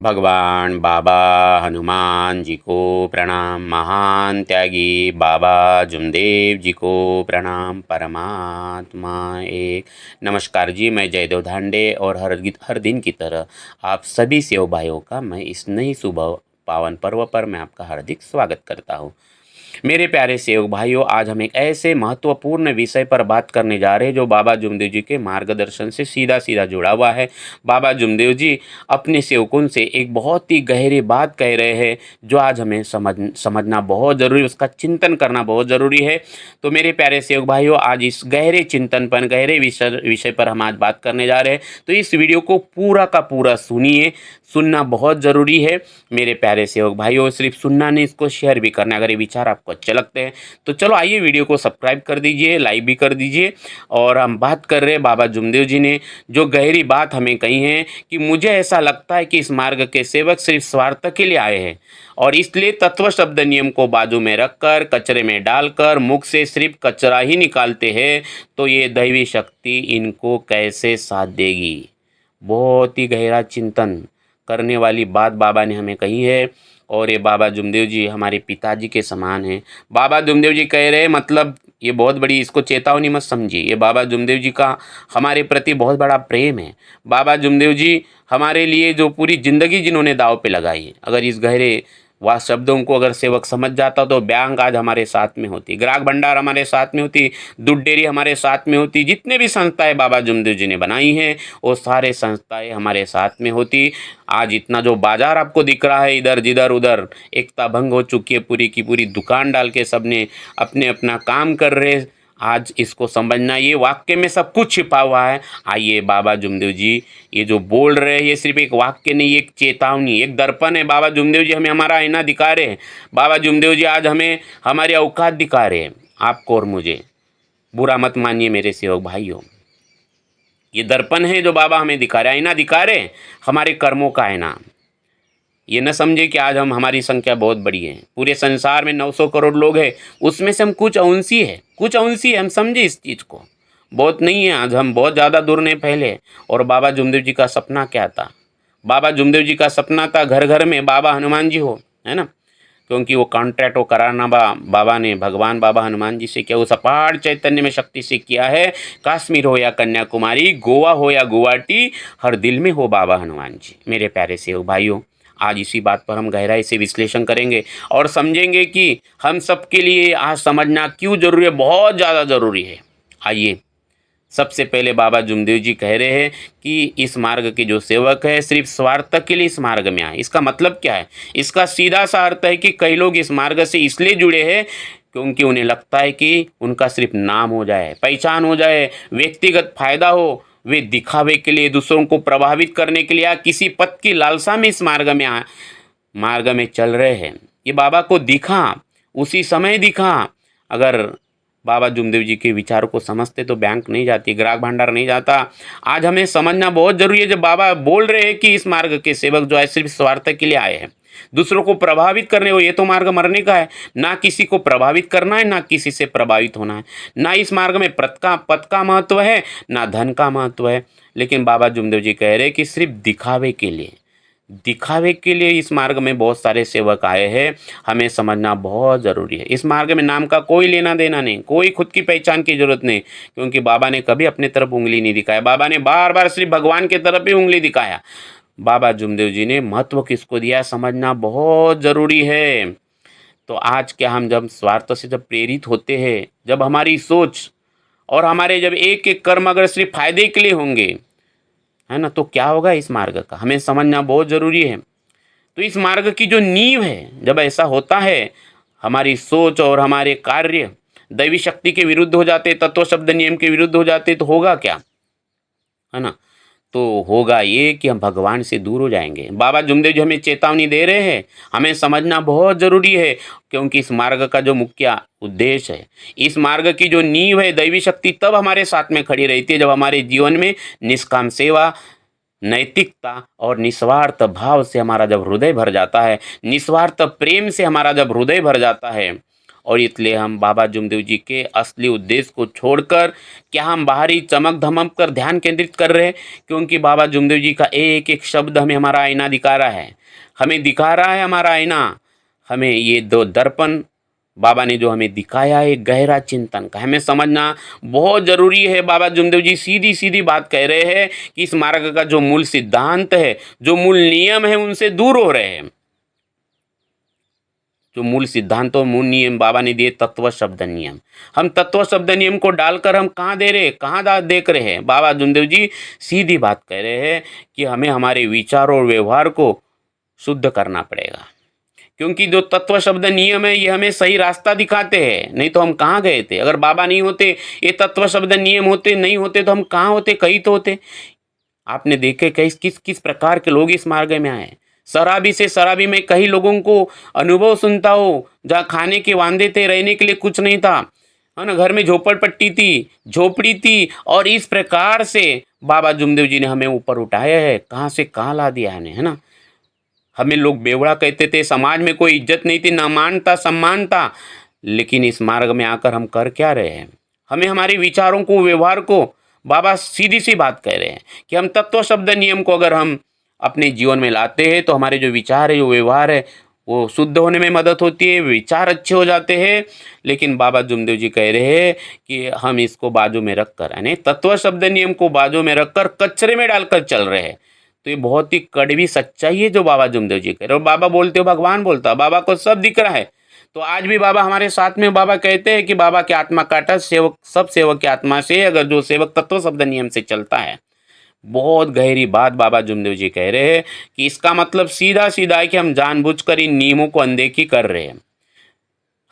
भगवान बाबा हनुमान जी को प्रणाम। महान त्यागी बाबा जुमदेव जी को प्रणाम। परमात्मा एक। नमस्कार जी, मैं जयदेव धांडे और हर दिन की तरह आप सभी सेव भाइयों का मैं इस नई सुबह पावन पर्व पर मैं आपका हार्दिक स्वागत करता हूँ। मेरे प्यारे सेवक भाइयों, आज हम एक ऐसे महत्वपूर्ण विषय पर बात करने जा रहे हैं जो बाबा जुमदेव जी के मार्गदर्शन से सीधा सीधा जुड़ा हुआ है। बाबा जुमदेव जी अपने सेवकों से एक बहुत ही गहरी बात कह रहे हैं जो आज हमें समझना बहुत ज़रूरी है, उसका चिंतन करना बहुत ज़रूरी है। तो मेरे प्यारे सेवक भाइयों, आज इस गहरे चिंतन पर, गहरे विषय पर हम आज बात करने जा रहे हैं। तो इस वीडियो को पूरा का पूरा सुनिए, सुनना बहुत ज़रूरी है मेरे प्यारे सेवक भाइयों। सिर्फ सुनना नहीं, इसको शेयर भी करना अगर ये विचार आपको अच्छे लगते हैं तो। चलो आइए, वीडियो को सब्सक्राइब कर दीजिए, लाइक भी कर दीजिए। और हम बात कर रहे हैं बाबा जुमदेव जी ने जो गहरी बात हमें कही है कि मुझे ऐसा लगता है कि इस मार्ग के सेवक सिर्फ स्वार्थ के लिए आए हैं और इसलिए तत्व शब्द नियम को बाजू में रखकर, कचरे में डालकर मुख से सिर्फ कचरा ही निकालते हैं, तो ये दैवी शक्ति इनको कैसे साथ देगी। बहुत ही गहरा चिंतन करने वाली बात बाबा ने हमें कही है। और ये बाबा जुमदेव जी हमारे पिताजी के समान हैं। बाबा जुमदेव जी कह रहे हैं, मतलब ये बहुत बड़ी, इसको चेतावनी मत समझिए, ये बाबा जुमदेव जी का हमारे प्रति बहुत बड़ा प्रेम है। बाबा जुमदेव जी हमारे लिए जो पूरी ज़िंदगी जिन्होंने दाव पे लगाई है, अगर इस गहरे वह शब्दों को अगर सेवक समझ जाता तो बैंक आज हमारे साथ में होती, ग्राहक भंडार हमारे साथ में होती, दूध डेयरी हमारे साथ में होती, जितने भी संस्थाएं बाबा जुमदेव जी ने बनाई हैं वो सारे संस्थाएं हमारे साथ में होती। आज इतना जो बाजार आपको दिख रहा है, इधर जिधर उधर एकता भंग हो चुकी है, पूरी की पूरी दुकान डाल के सबने अपने अपना काम कर रहे। आज इसको समझना, ये वाक्य में सब कुछ छिपा हुआ है। आइए, बाबा जुमदेव जी ये जो बोल रहे हैं ये सिर्फ एक वाक्य नहीं, एक चेतावनी, एक दर्पण है। बाबा जुमदेव जी हमें हमारा आईना दिखा रहे हैं। बाबा जुमदेव जी आज हमें हमारी औकात दिखा रहे हैं, आपको और मुझे। बुरा मत मानिए मेरे सेवक भाइयों, ये दर्पण है जो बाबा हमें दिखा रहे हैं, आईना दिखा रहे हैं, हमारे कर्मों का आईना। ये न समझे कि आज हमारी संख्या बहुत बड़ी है, पूरे संसार में 900 करोड़ लोग हैं, उसमें से हम कुछ अंशी है, कुछ अंशी है, हम समझे इस चीज़ को। बहुत नहीं है, आज हम बहुत ज़्यादा दूर नहीं पहले। और बाबा जुमदेव जी का सपना क्या था? बाबा जुमदेव जी का सपना था घर घर में बाबा हनुमान जी हो, है ना। क्योंकि वो कॉन्ट्रैक्ट वो करारनामा बाबा ने, भगवान बाबा हनुमान जी से किया, उस अपार चैतन्य में शक्ति से किया है। कश्मीर हो या कन्याकुमारी, गोवा हो या गुवाहाटी, हर दिल में हो बाबा हनुमान जी। मेरे प्यारे सेवक भाइयों, आज इसी बात पर हम गहराई से विश्लेषण करेंगे और समझेंगे कि हम सबके लिए आज समझना क्यों जरूरी है, बहुत ज़्यादा ज़रूरी है। आइए, सबसे पहले बाबा जुमदेव जी कह रहे हैं कि इस मार्ग के जो सेवक है सिर्फ स्वार्थ के लिए इस मार्ग में आए। इसका मतलब क्या है? इसका सीधा सा अर्थ है कि कई लोग इस मार्ग से इसलिए जुड़े हैं क्योंकि उन्हें लगता है कि उनका सिर्फ नाम हो जाए, पहचान हो जाए, व्यक्तिगत फायदा हो। वे दिखावे के लिए, दूसरों को प्रभावित करने के लिए या किसी पद की लालसा में इस मार्ग में चल रहे हैं। ये बाबा को दिखा, उसी समय दिखा। अगर बाबा जुमदेव जी के विचारों को समझते तो बैंक नहीं जाती, ग्राहक भंडार नहीं जाता। आज हमें समझना बहुत जरूरी है, जब बाबा बोल रहे हैं कि इस मार्ग के सेवक जो है सिर्फ स्वार्थ के लिए आए हैं, दूसरों को प्रभावित करने को, ये तो मार्ग मरने का है। ना किसी को प्रभावित करना है, ना किसी से प्रभावित होना है। ना इस मार्ग में पद का महत्व है, ना धन का महत्व है। लेकिन बाबा जुमदेव जी कह रहे हैं कि सिर्फ दिखावे के लिए, दिखावे के लिए इस मार्ग में बहुत सारे सेवक आए हैं। हमें समझना बहुत ज़रूरी है। इस मार्ग में नाम का कोई लेना देना नहीं, कोई खुद की पहचान की जरूरत नहीं, क्योंकि बाबा ने कभी अपने तरफ उंगली नहीं दिखाया। बाबा ने बार बार सिर्फ भगवान की तरफ ही उंगली दिखाया। बाबा जुमदेव जी ने महत्व किसको दिया, समझना बहुत ज़रूरी है। तो आज क्या हम जब स्वार्थ से जब प्रेरित होते हैं, जब हमारी सोच और हमारे जब एक एक कर्म अगर सिर्फ फायदे के लिए होंगे, है ना, तो क्या होगा इस मार्ग का, हमें समझना बहुत ज़रूरी है। तो इस मार्ग की जो नींव है, जब ऐसा होता है, हमारी सोच और हमारे कार्य दैवी शक्ति के विरुद्ध हो जाते, तत्व शब्द नियम के विरुद्ध हो जाते, तो होगा क्या, है ना। तो होगा ये कि हम भगवान से दूर हो जाएंगे। बाबा जुमदेव जी हमें चेतावनी दे रहे हैं, हमें समझना बहुत ज़रूरी है। क्योंकि इस मार्ग का जो मुख्य उद्देश्य है, इस मार्ग की जो नींव है, दैवी शक्ति तब हमारे साथ में खड़ी रहती है जब हमारे जीवन में निष्काम सेवा, नैतिकता और निस्वार्थ भाव से हमारा जब हृदय भर जाता है, निस्वार्थ प्रेम से हमारा जब हृदय भर जाता है, और इसलिए हम बाबा जुमदेव जी के असली उद्देश्य को छोड़कर क्या हम बाहरी चमक धमक पर ध्यान केंद्रित कर रहे हैं, क्योंकि बाबा जुमदेव जी का एक एक शब्द हमें हमारा आईना दिखा रहा है, हमें दिखा रहा है हमारा आईना। हमें ये दो दर्पण बाबा ने जो हमें दिखाया है गहरा चिंतन का, हमें समझना बहुत ज़रूरी है। बाबा जुमदेव जी सीधी सीधी बात कह रहे हैं कि इस मार्ग का जो मूल सिद्धांत है, जो मूल नियम है, उनसे दूर हो रहे हैं। जो मूल सिद्धांत और मूल नियम बाबा ने दिए, तत्व शब्द नियम, हम तत्व शब्द नियम को डालकर हम कहाँ दे रहे, कहाँ देख रहे हैं। बाबा जुमदेव जी सीधी बात कह रहे हैं कि हमें हमारे विचार और व्यवहार को शुद्ध करना पड़ेगा, क्योंकि जो तत्व शब्द नियम है ये हमें सही रास्ता दिखाते हैं, नहीं तो हम कहाँ गए थे। अगर बाबा नहीं होते, ये तत्व शब्द नियम होते नहीं होते, तो हम कहाँ होते, कहीं तो होते। आपने देखे किस किस किस प्रकार के लोग इस मार्ग में आए। शराबी से शराबी में कई लोगों को अनुभव सुनता हो, जहाँ खाने के वांदे थे, रहने के लिए कुछ नहीं था, है ना, घर में झोपड़पट्टी थी, झोपड़ी थी, और इस प्रकार से बाबा जुमदेव जी ने हमें ऊपर उठाया है, कहाँ से कहाँ ला दिया है ना। हमें लोग बेवड़ा कहते थे, समाज में कोई इज्जत नहीं थी, ना मान था, सम्मान था, लेकिन इस मार्ग में आकर हम कर क्या रहे हैं। हमें हमारे विचारों को, व्यवहार को, बाबा सीधी सी बात कह रहे हैं कि हम तत्व शब्द नियम को अगर हम अपने जीवन में लाते हैं तो हमारे जो विचार है, जो व्यवहार है, वो शुद्ध होने में मदद होती है, विचार अच्छे हो जाते हैं। लेकिन बाबा जुमदेव जी कह रहे हैं कि हम इसको बाजू में रख कर, यानी तत्व शब्द नियम को बाजू में रखकर कचरे में डालकर चल रहे हैं। तो ये बहुत ही कड़वी सच्चाई है जो बाबा जुमदेव जी कह रहे। और बाबा बोलते हो भगवान बोलता, बाबा को सब दिख रहा है। तो आज भी बाबा हमारे साथ में, बाबा कहते हैं कि बाबा की आत्मा काटा सेवक, सब सेवक की आत्मा से, अगर जो सेवक तत्व शब्द नियम से चलता है। बहुत गहरी बात बाबा जुमदेव जी कह रहे हैं कि इसका मतलब सीधा सीधा है कि हम जानबूझकर इन नियमों को अनदेखी कर रहे हैं।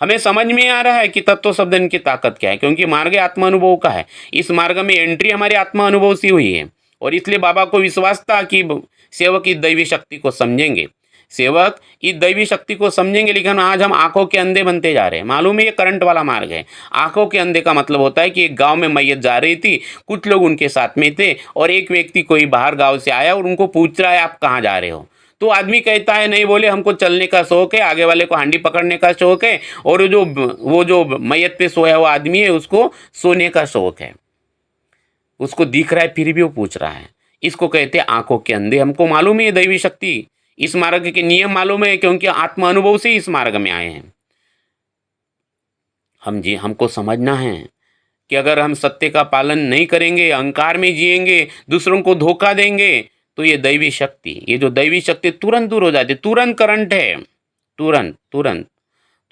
हमें समझ में आ रहा है कि तत्व शब्द की ताकत क्या है, क्योंकि मार्ग आत्मा अनुभव का है। इस मार्ग में एंट्री हमारे आत्मा अनुभव से हुई है, और इसलिए बाबा को विश्वास था कि सेवक इस दैवी शक्ति को समझेंगे, सेवक इस दैवी शक्ति को समझेंगे। लेकिन आज हम आंखों के अंधे बनते जा रहे हैं। मालूम है ये करंट वाला मार्ग है। आंखों के अंधे का मतलब होता है कि एक गांव में मैयत जा रही थी, कुछ लोग उनके साथ में थे, और एक व्यक्ति कोई बाहर गांव से आया और उनको पूछ रहा है आप कहाँ जा रहे हो। तो आदमी कहता है नहीं, बोले हमको चलने का शौक है, आगे वाले को हांडी पकड़ने का शौक है, और वो जो मैयत पे सोया हुआ आदमी है उसको सोने का शौक है। उसको दिख रहा है फिर भी वो पूछ रहा है। इसको कहते हैं आंखों के अंधे। हमको मालूम है दैवी शक्ति, इस मार्ग के नियम मालूम है, क्योंकि आत्म अनुभव से इस मार्ग में आए हैं। हमको समझना है कि अगर हम सत्य का पालन नहीं करेंगे, अहंकार में जिएंगे, दूसरों को धोखा देंगे, तो ये दैवी शक्ति, ये जो दैवी शक्ति तुरंत दूर हो जाती है, तुरंत करंट है, तुरंत तुरंत।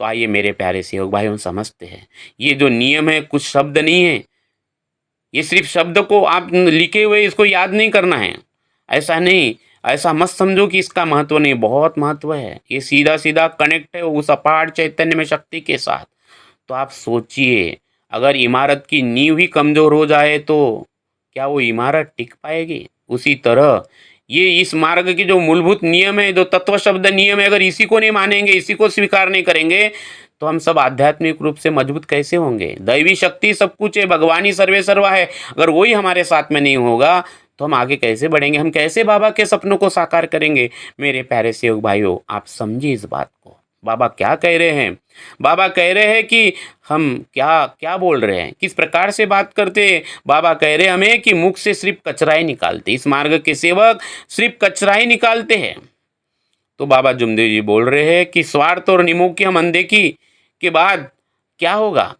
तो आइए मेरे प्यारे सेवक भाई, हम समझते हैं ये जो नियम है कुछ शब्द नहीं है, ये सिर्फ शब्द को आप लिखे हुए इसको याद नहीं करना है, ऐसा नहीं, ऐसा मत समझो कि इसका महत्व नहीं, बहुत महत्व है। ये सीधा सीधा कनेक्ट है उस अपार चैतन्य में शक्ति के साथ। तो आप सोचिए, अगर इमारत की नींव ही कमज़ोर हो जाए तो क्या वो इमारत टिक पाएगी। उसी तरह ये इस मार्ग के जो मूलभूत नियम है, जो तत्व शब्द नियम है, अगर इसी को नहीं मानेंगे, इसी को स्वीकार नहीं करेंगे, तो हम सब आध्यात्मिक रूप से मजबूत कैसे होंगे। दैवी शक्ति सब कुछ है, भगवान ही सर्वे सर्वा है, अगर वही हमारे साथ में नहीं होगा तो हम आगे कैसे बढ़ेंगे, हम कैसे बाबा के सपनों को साकार करेंगे। मेरे प्यारे सेवक भाइयों, आप समझिए इस बात को। बाबा क्या कह रहे हैं, बाबा कह रहे हैं कि हम क्या क्या बोल रहे हैं, किस प्रकार से बात करते हैं। बाबा कह रहे हैं हमें कि मुख से सिर्फ कचरा ही निकालते, इस मार्ग के सेवक सिर्फ कचरा ही निकालते हैं। तो बाबा जुमदेव जी बोल रहे हैं कि स्वार्थ और निमोह की हम अनदेखी के बाद क्या होगा।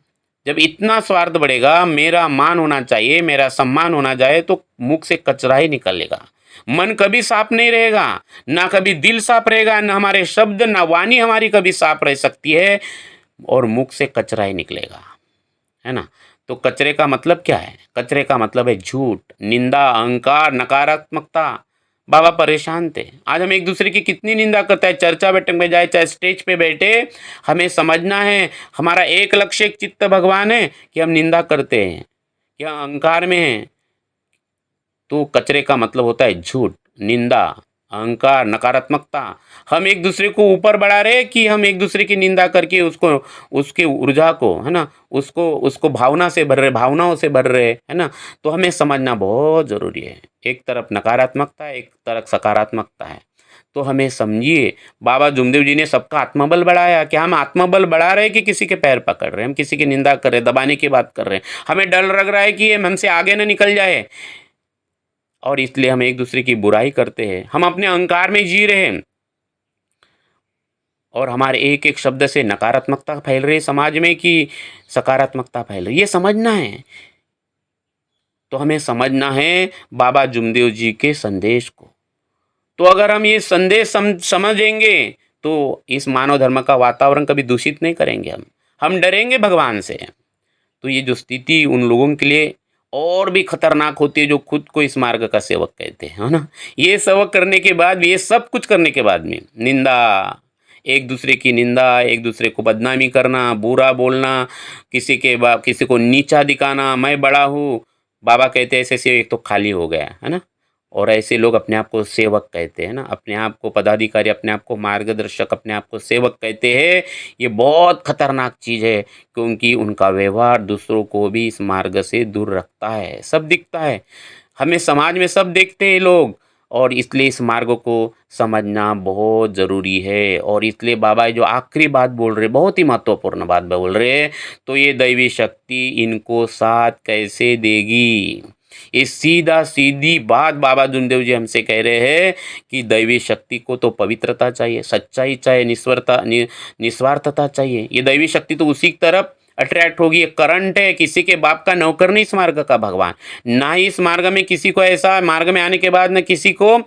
जब इतना स्वार्थ बढ़ेगा, मेरा मान होना चाहिए, मेरा सम्मान होना चाहिए, तो मुख से कचरा ही निकलेगा। मन कभी साफ नहीं रहेगा, ना कभी दिल साफ रहेगा, ना हमारे शब्द, ना वाणी हमारी कभी साफ रह सकती है, और मुख से कचरा ही निकलेगा, है ना। तो कचरे का मतलब क्या है, कचरे का मतलब है झूठ, निंदा, अहंकार, नकारात्मकता। बाबा परेशान थे। आज हम एक दूसरे की कितनी निंदा करते हैं, चर्चा बैठक में जाए चाहे स्टेज पे बैठे, हमें समझना है हमारा एक लक्ष्य, एक चित्त भगवान है कि हम निंदा करते हैं, क्या अहंकार में हैं। तो कचरे का मतलब होता है झूठ, निंदा, अहंकार, नकारात्मकता। हम एक दूसरे को ऊपर बढ़ा रहे कि हम एक दूसरे की निंदा करके उसको, उसके ऊर्जा को, है ना, उसको भावना से भर रहे, भावनाओं से भर रहे, है ना। तो हमें समझना बहुत ज़रूरी है, एक तरफ नकारात्मकता है, एक तरफ सकारात्मकता है। तो हमें समझिए, बाबा जुमदेव जी ने सबका आत्मबल बढ़ाया। क्या हम आत्मबल बढ़ा रहे हैं कि किसी के पैर पकड़ रहे हैं, हम किसी की निंदा कर रहे हैं, दबाने की बात कर रहे हैं, हमें डर लग रहा है कि ये हमसे आगे न निकल जाए और इसलिए हम एक दूसरे की बुराई करते हैं, हम अपने अहंकार में जी रहे हैं और हमारे एक एक शब्द से नकारात्मकता फैल रही है समाज में कि सकारात्मकता फैल रही है, ये समझना है। तो हमें समझना है बाबा जुमदेव जी के संदेश को। तो अगर हम ये संदेश समझेंगे तो इस मानव धर्म का वातावरण कभी दूषित नहीं करेंगे हम डरेंगे भगवान से। तो ये जो स्थिति उन लोगों के लिए और भी खतरनाक होती है जो खुद को इस मार्ग का सेवक कहते हैं, है ना। ये सेवक करने के बाद भी, ये सब कुछ करने के बाद में निंदा, एक दूसरे की निंदा, एक दूसरे को बदनामी करना, बुरा बोलना, किसी को नीचा दिखाना, मैं बड़ा हूँ। बाबा कहते हैं ऐसे से एक तो खाली हो गया, है ना। और ऐसे लोग अपने आप को सेवक कहते हैं ना, अपने आप को पदाधिकारी, अपने आप को मार्गदर्शक, अपने आप को सेवक कहते हैं। ये बहुत खतरनाक चीज़ है क्योंकि उनका व्यवहार दूसरों को भी इस मार्ग से दूर रखता है। सब दिखता है, हमें समाज में सब देखते हैं लोग, और इसलिए इस मार्ग को समझना बहुत ज़रूरी है। और इसलिए बाबा जो आखिरी बात बोल रहे, बहुत ही महत्वपूर्ण बात बोल रहे हैं, तो ये दैवी शक्ति इनको साथ कैसे देगी। ये सीधा सीधी बात बाबा जुमदेव जी हमसे कह रहे हैं कि दैवी शक्ति को तो पवित्रता चाहिए, सच्चाई चाहिए, निस्वार्थता चाहिए। ये दैवी शक्ति तो उसी की तरफ अट्रैक्ट होगी। एक करंट है, किसी के बाप का नौकर नहीं इस मार्ग का भगवान। ना ही इस मार्ग में किसी को ऐसा, मार्ग में आने के बाद न किसी को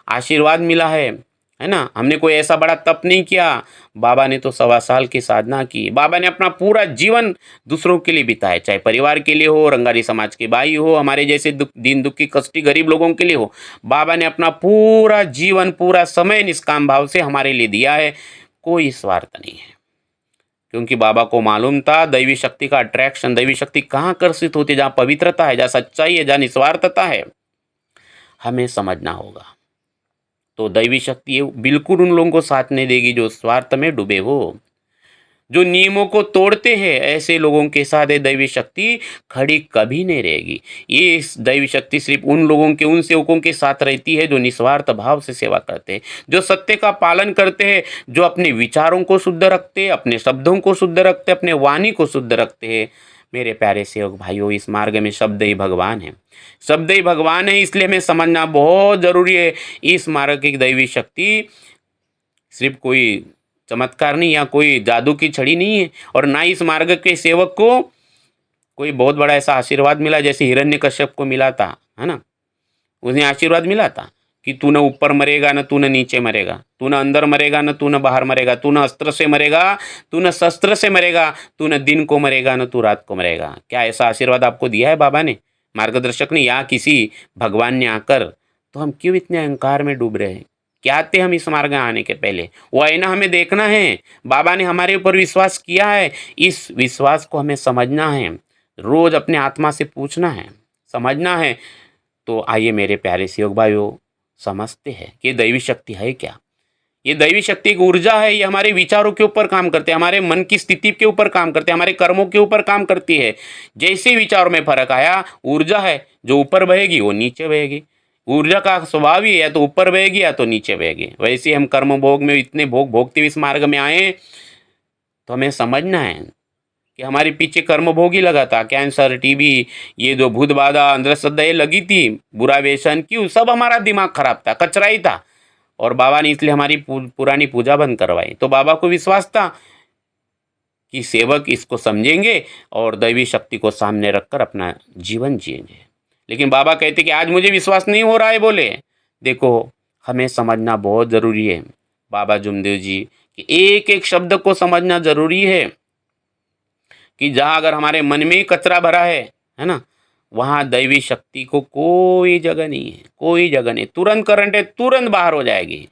आशीर्वाद मिला है ना। हमने कोई ऐसा बड़ा तप नहीं किया, बाबा ने तो 1.25 साल की साधना की। बाबा ने अपना पूरा जीवन दूसरों के लिए बिताया, चाहे परिवार के लिए हो, रंगारी समाज के भाई हो, हमारे जैसे दीन दुखी कष्टी गरीब लोगों के लिए हो। बाबा ने अपना पूरा जीवन, पूरा समय निष्काम भाव से हमारे लिए दिया है। कोई स्वार्थ नहीं है, क्योंकि बाबा को मालूम था दैवी शक्ति का अट्रैक्शन, दैवी शक्ति कहाँ आकर्षित होती है, जहाँ पवित्रता है, जहाँ सच्चाई है, जहाँ निस्वार्थता है। हमें समझना होगा। तो दैवी शक्ति ये बिल्कुल उन लोगों को साथ नहीं देगी जो स्वार्थ में डूबे हो, जो नियमों को तोड़ते हैं। ऐसे लोगों के साथ ये दैवी शक्ति खड़ी कभी नहीं रहेगी। ये दैवी शक्ति सिर्फ उन लोगों के, उन सेवकों के साथ रहती है जो निस्वार्थ भाव से सेवा करते हैं, जो सत्य का पालन करते हैं, जो अपने विचारों को शुद्ध रखते हैं, अपने शब्दों को शुद्ध रखते हैं, अपने वाणी को शुद्ध रखते हैं। मेरे प्यारे सेवक भाइयों, इस मार्ग में शब्द ही भगवान है, शब्द ही भगवान है। इसलिए हमें समझना बहुत ज़रूरी है। इस मार्ग की दैवी शक्ति सिर्फ कोई चमत्कार नहीं या कोई जादू की छड़ी नहीं है, और ना इस मार्ग के सेवक को कोई बहुत बड़ा ऐसा आशीर्वाद मिला जैसे हिरण्यकश्यप को मिला था, है ना। उन्हें आशीर्वाद मिला था कि तू न ऊपर मरेगा, न तू न नीचे मरेगा, तू न अंदर मरेगा, न तू न बाहर मरेगा, तू न अस्त्र से मरेगा, तू न शस्त्र से मरेगा, तू न दिन को मरेगा, न तू रात को मरेगा। क्या ऐसा आशीर्वाद आपको दिया है बाबा ने, मार्गदर्शक ने, या किसी भगवान ने आकर? तो हम क्यों इतने अहंकार में डूब रहे हैं? क्या थे हम इस मार्ग में आने के पहले? वो आईना हमें देखना है। बाबा ने हमारे ऊपर विश्वास किया है, इस विश्वास को हमें समझना है, रोज़ अपने आत्मा से पूछना है, समझना है। तो आइए मेरे प्यारे सेवक भाइयों, समझते हैं कि ये दैवी शक्ति है क्या। ये दैवी शक्ति एक ऊर्जा है, ये हमारे विचारों के ऊपर काम करते हैं, हमारे मन की स्थिति के ऊपर काम करते हैं, हमारे कर्मों के ऊपर काम करती है। जैसे विचारों में फर्क आया, ऊर्जा है, जो ऊपर बहेगी वो नीचे बहेगी। ऊर्जा का स्वभाव ही है, या तो ऊपर बहेगी या तो नीचे बहेगी। वैसे हम कर्म भोग में इतने भोगते हुए इस मार्ग में आए, तो हमें समझना है कि हमारे पीछे कर्म भोग ही लगा था। कैंसर, टीबी, ये जो भूत बाधा, अंधश्रद्धा ये लगी थी, बुरा व्यसन, क्यों? सब हमारा दिमाग खराब था, कचरा ही था। और बाबा ने इसलिए हमारी पुरानी पूजा बंद करवाई। तो बाबा को विश्वास था कि सेवक इसको समझेंगे और दैवी शक्ति को सामने रखकर अपना जीवन जिएंगे। लेकिन बाबा कहते कि आज मुझे विश्वास नहीं हो रहा है। बोले देखो, हमें समझना बहुत ज़रूरी है बाबा जुमदेव जी कि एक एक शब्द को समझना ज़रूरी है कि जहाँ अगर हमारे मन में ही कचरा भरा है ना, वहाँ दैवी शक्ति को कोई जगह नहीं है, कोई जगह नहीं। तुरंत करंट है, तुरंत बाहर हो जाएगी।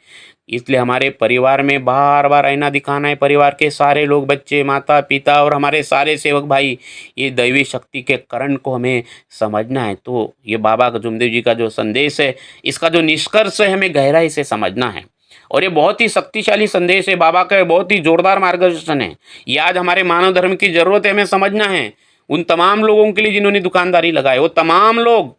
इसलिए हमारे परिवार में बार बार आईना दिखाना है, परिवार के सारे लोग, बच्चे, माता पिता और हमारे सारे सेवक भाई, ये दैवी शक्ति के करंट को हमें समझना है। तो ये बाबा जुमदेव जी का जो संदेश है, इसका जो निष्कर्ष है, हमें गहराई से समझना है। और ये बहुत ही शक्तिशाली संदेश है बाबा का, बहुत ही जोरदार मार्गदर्शन है। ये आज हमारे मानव धर्म की ज़रूरत है, हमें समझना है। उन तमाम लोगों के लिए जिन्होंने दुकानदारी लगाई, वो तमाम लोग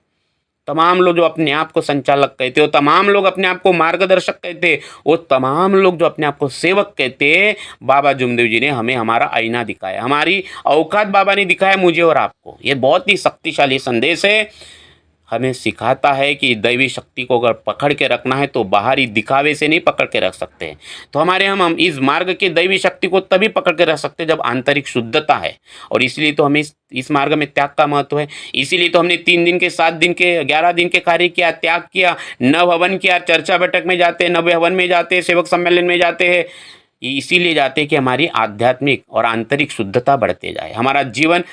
तमाम लोग जो अपने आप को संचालक कहते, वो तमाम लोग अपने आप को मार्गदर्शक कहते, वो तमाम लोग जो अपने आप को सेवक कहते, बाबा जुमदेव जी ने हमें हमारा आईना दिखाया, हमारी औकात बाबा ने दिखाया मुझे और आपको। ये बहुत ही शक्तिशाली संदेश है, हमें सिखाता है कि दैवी शक्ति को अगर पकड़ के रखना है तो बाहरी दिखावे से नहीं पकड़ के रख सकते हैं। तो हमारे हम इस मार्ग की दैवी शक्ति को तभी पकड़ के रख सकते हैं जब आंतरिक शुद्धता है, और इसलिए तो हमें इस मार्ग में त्याग का महत्व है। इसीलिए तो हमने 3 दिन के, 7 दिन के, 11 दिन के कार्य किया, त्याग किया, नव हवन किया, चर्चा बैठक में जाते हैं, नव हवन में जाते हैं, सेवक सम्मेलन में जाते हैं। ये इसीलिए जाते हैं कि हमारी आध्यात्मिक और आंतरिक शुद्धता बढ़ते जाए, हमारा जीवन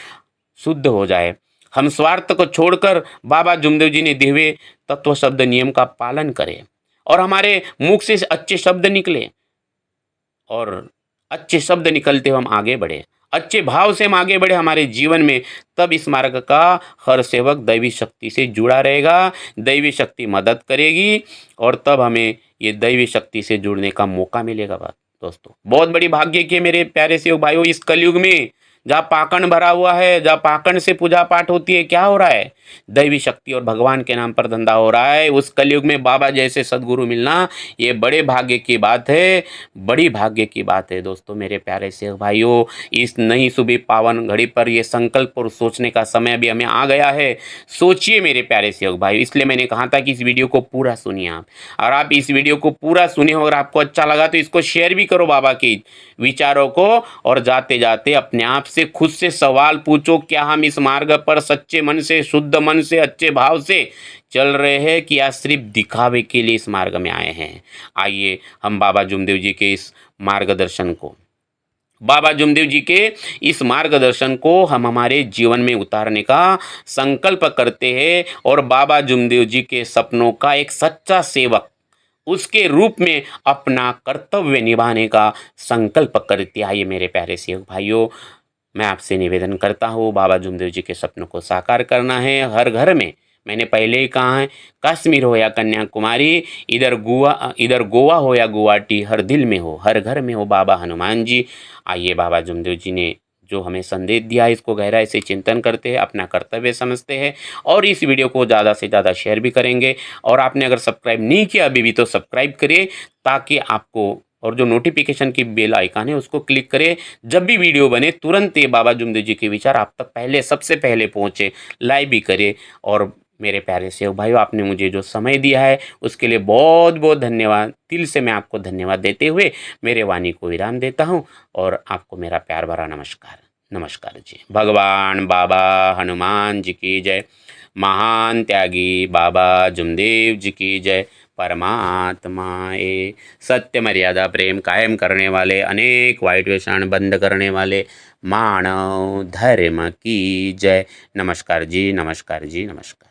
शुद्ध हो जाए, हम स्वार्थ को छोड़कर बाबा जुमदेव जी ने दिए हुए तत्व शब्द नियम का पालन करें, और हमारे मुख से अच्छे शब्द निकले, और अच्छे शब्द निकलते हुए हम आगे बढ़े, अच्छे भाव से हम आगे बढ़े हमारे जीवन में। तब इस मार्ग का हर सेवक दैवी शक्ति से जुड़ा रहेगा, दैवी शक्ति मदद करेगी, और तब हमें ये दैवी शक्ति से जुड़ने का मौका मिलेगा। बात दोस्तों बहुत बड़ी भाग्य की है मेरे प्यारे सेवक भाइयों, इस कलयुग में जहाँ पाखंड भरा हुआ है, जहाँ पाखंड से पूजा पाठ होती है, क्या हो रहा है? दैवी शक्ति और भगवान के नाम पर धंधा हो रहा है। उस कलयुग में बाबा जैसे सदगुरु मिलना ये बड़े भाग्य की बात है, बड़ी भाग्य की बात है। दोस्तों मेरे प्यारे सेवक भाइयों, इस नई सुबह पावन घड़ी पर ये संकल्प और सोचने का समय भी हमें आ गया है। सोचिए मेरे प्यारे सेवक भाइयों, इसलिए मैंने कहा था कि इस वीडियो को पूरा सुनिए आप, और आप इस वीडियो को पूरा सुने हो, अगर आपको अच्छा लगा तो इसको शेयर भी करो बाबा के विचारों को, और जाते जाते अपने आप से खुद से सवाल पूछो, क्या हम इस मार्ग पर सच्चे मन से, शुद्ध मन से, अच्छे भाव से चल रहे हैं, कि या सिर्फ दिखावे के लिए इस मार्ग में आए हैं? आइए हम बाबा जुमदेव जी के इस मार्गदर्शन को, बाबा जुमदेव जी के इस मार्गदर्शन को हम हमारे जीवन में उतारने का संकल्प करते हैं, और बाबा जुमदेव जी के सपनों का एक सच्चा सेवक उसके रूप में अपना कर्तव्य निभाने का संकल्प करते। आइए मेरे प्यारे सेवक भाइयों, मैं आपसे निवेदन करता हूँ, बाबा जुमदेव जी के सपनों को साकार करना है हर घर में। मैंने पहले ही कहा है, कश्मीर हो या कन्याकुमारी, इधर गोवा हो या गुवाहाटी, हर दिल में हो, हर घर में हो बाबा हनुमान जी। आइए बाबा जुमदेव जी ने जो हमें संदेश दिया है, इसको गहराई से चिंतन करते हैं, अपना कर्तव्य समझते हैं, और इस वीडियो को ज़्यादा से ज़्यादा शेयर भी करेंगे। और आपने अगर सब्सक्राइब नहीं किया अभी भी तो सब्सक्राइब करिए, ताकि आपको, और जो नोटिफिकेशन की बेल आइकन है उसको क्लिक करें, जब भी वीडियो बने तुरंत ये बाबा जुमदेव जी के विचार आप तक पहले, सबसे पहले पहुँचे। लाइक भी करें। और मेरे प्यारे सेवक भाइयों, आपने मुझे जो समय दिया है उसके लिए बहुत बहुत धन्यवाद। दिल से मैं आपको धन्यवाद देते हुए मेरे वाणी को विराम देता हूँ, और आपको मेरा प्यार भरा नमस्कार। नमस्कार जी। भगवान बाबा हनुमान जी की जय। महान त्यागी बाबा जुमदेव जी की जय। परमात्माए सत्य मर्यादा प्रेम कायम करने वाले, अनेक वाइट व्यसन बंद करने वाले मानव धर्म की जय। नमस्कार जी, नमस्कार जी, नमस्कार।